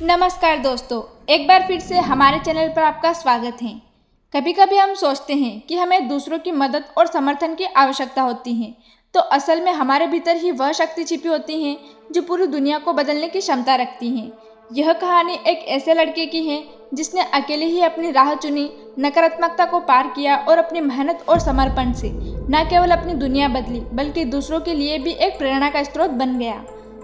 नमस्कार दोस्तों, एक बार फिर से हमारे चैनल पर आपका स्वागत है। कभी कभी हम सोचते हैं कि हमें दूसरों की मदद और समर्थन की आवश्यकता होती है, तो असल में हमारे भीतर ही वह शक्ति छिपी होती है जो पूरी दुनिया को बदलने की क्षमता रखती है। यह कहानी एक ऐसे लड़के की है जिसने अकेले ही अपनी राह चुनी, नकारात्मकता को पार किया और अपनी मेहनत और समर्पण से न केवल अपनी दुनिया बदली बल्कि दूसरों के लिए भी एक प्रेरणा का स्रोत बन गया।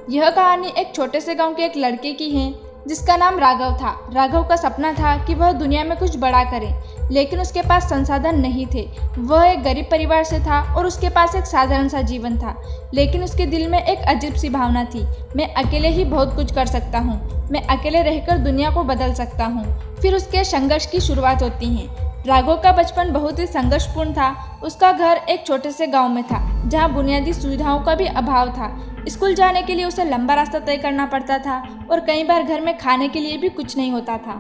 यह कहानी एक छोटे से गांव के एक लड़के की है जिसका नाम राघव था। राघव का सपना था कि वह दुनिया में कुछ बड़ा करे, लेकिन उसके पास संसाधन नहीं थे। वह एक गरीब परिवार से था और उसके पास एक साधारण सा जीवन था, लेकिन उसके दिल में एक अजीब सी भावना थी, मैं अकेले ही बहुत कुछ कर सकता हूँ, मैं अकेले रहकर दुनिया को बदल सकता हूँ। फिर उसके संघर्ष की शुरुआत होती है। राघव का बचपन बहुत ही संघर्षपूर्ण था। उसका घर एक छोटे से गांव में था जहां बुनियादी सुविधाओं का भी अभाव था। स्कूल जाने के लिए उसे लंबा रास्ता तय करना पड़ता था और कई बार घर में खाने के लिए भी कुछ नहीं होता था।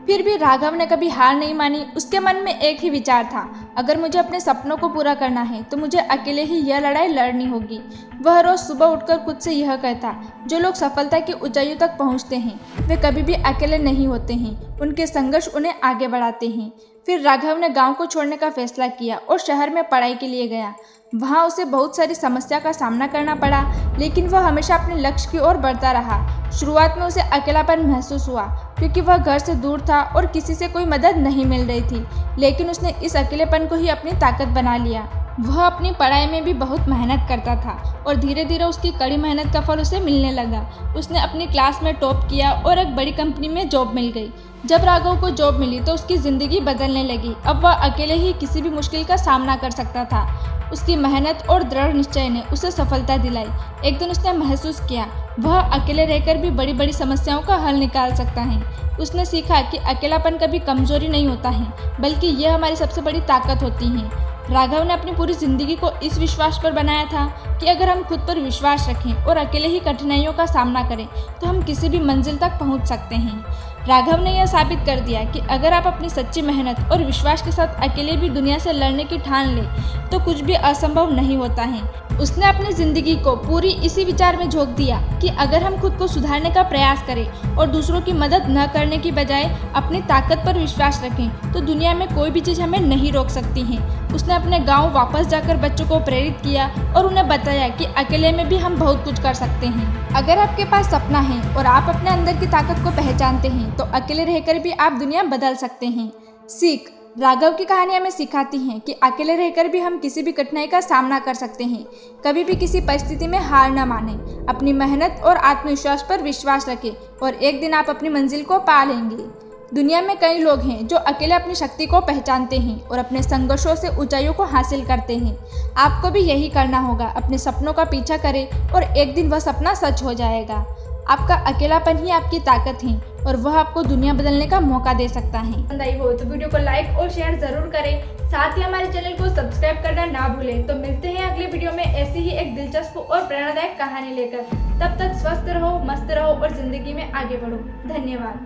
फिर भी राघव ने कभी हार नहीं मानी। उसके मन में एक ही विचार था, अगर मुझे अपने सपनों को पूरा करना है तो मुझे अकेले ही यह लड़ाई लड़नी होगी। वह रोज सुबह उठकर खुद से यह कहता, जो लोग सफलता की ऊंचाइयों तक पहुंचते हैं वे कभी भी अकेले नहीं होते हैं, उनके संघर्ष उन्हें आगे बढ़ाते हैं। फिर राघव ने गांव को छोड़ने का फैसला किया और शहर में पढ़ाई के लिए गया। वहाँ उसे बहुत सारी समस्या का सामना करना पड़ा, लेकिन वह हमेशा अपने लक्ष्य की ओर बढ़ता रहा। शुरुआत में उसे अकेलापन महसूस हुआ क्योंकि वह घर से दूर था और किसी से कोई मदद नहीं मिल रही थी, लेकिन उसने इस अकेलेपन को ही अपनी ताकत बना लिया। वह अपनी पढ़ाई में भी बहुत मेहनत करता था और धीरे धीरे उसकी कड़ी मेहनत का फल उसे मिलने लगा। उसने अपनी क्लास में टॉप किया और एक बड़ी कंपनी में जॉब मिल गई। जब राघव को जॉब मिली तो उसकी ज़िंदगी बदलने लगी। अब वह अकेले ही किसी भी मुश्किल का सामना कर सकता था। उसकी मेहनत और दृढ़ निश्चय ने उसे सफलता दिलाई। एक दिन उसने महसूस किया वह अकेले रहकर भी बड़ी बड़ी समस्याओं का हल निकाल सकता है। उसने सीखा कि अकेलापन कभी कमजोरी नहीं होता है, बल्कि यह हमारी सबसे बड़ी ताकत होती है। राघव ने अपनी पूरी जिंदगी को इस विश्वास पर बनाया था कि अगर हम खुद पर विश्वास रखें और अकेले ही कठिनाइयों का सामना करें तो हम किसी भी मंजिल तक पहुंच सकते हैं। राघव ने यह साबित कर दिया कि अगर आप अपनी सच्ची मेहनत और विश्वास के साथ अकेले भी दुनिया से लड़ने की ठान लें तो कुछ भी असंभव नहीं होता है। उसने अपनी जिंदगी को पूरी इसी विचार में झोंक दिया कि अगर हम खुद को सुधारने का प्रयास करें और दूसरों की मदद न करने की बजाय अपनी ताकत पर विश्वास रखें तो दुनिया में कोई भी चीज़ हमें नहीं रोक सकती है। उसने अपने गांव वापस जाकर बच्चों को प्रेरित किया और उन्हें बताया कि अकेले में भी हम बहुत कुछ कर सकते हैं। अगर आपके पास सपना है और आप अपने अंदर की ताकत को पहचानते हैं तो अकेले रहकर भी आप दुनिया बदल सकते हैं। सीख, राघव की कहानी हमें सिखाती हैं कि अकेले रहकर भी हम किसी भी कठिनाई का सामना कर सकते हैं। कभी भी किसी परिस्थिति में हार न मानें, अपनी मेहनत और आत्मविश्वास पर विश्वास रखें और एक दिन आप अपनी मंजिल को पा लेंगे। दुनिया में कई लोग हैं जो अकेले अपनी शक्ति को पहचानते हैं और अपने संघर्षों से ऊंचाइयों को हासिल करते हैं। आपको भी यही करना होगा, अपने सपनों का पीछा करें और एक दिन वह सपना सच हो जाएगा। आपका अकेलापन ही आपकी ताकत है और वह आपको दुनिया बदलने का मौका दे सकता है। पसंद आई हो तो वीडियो को लाइक और शेयर जरूर करें, साथ ही हमारे चैनल को सब्सक्राइब करना ना भूलें। तो मिलते हैं अगले वीडियो में ऐसी ही एक दिलचस्प और प्रेरणादायक कहानी लेकर। तब तक स्वस्थ रहो, मस्त रहो और जिंदगी में आगे बढ़ो। धन्यवाद।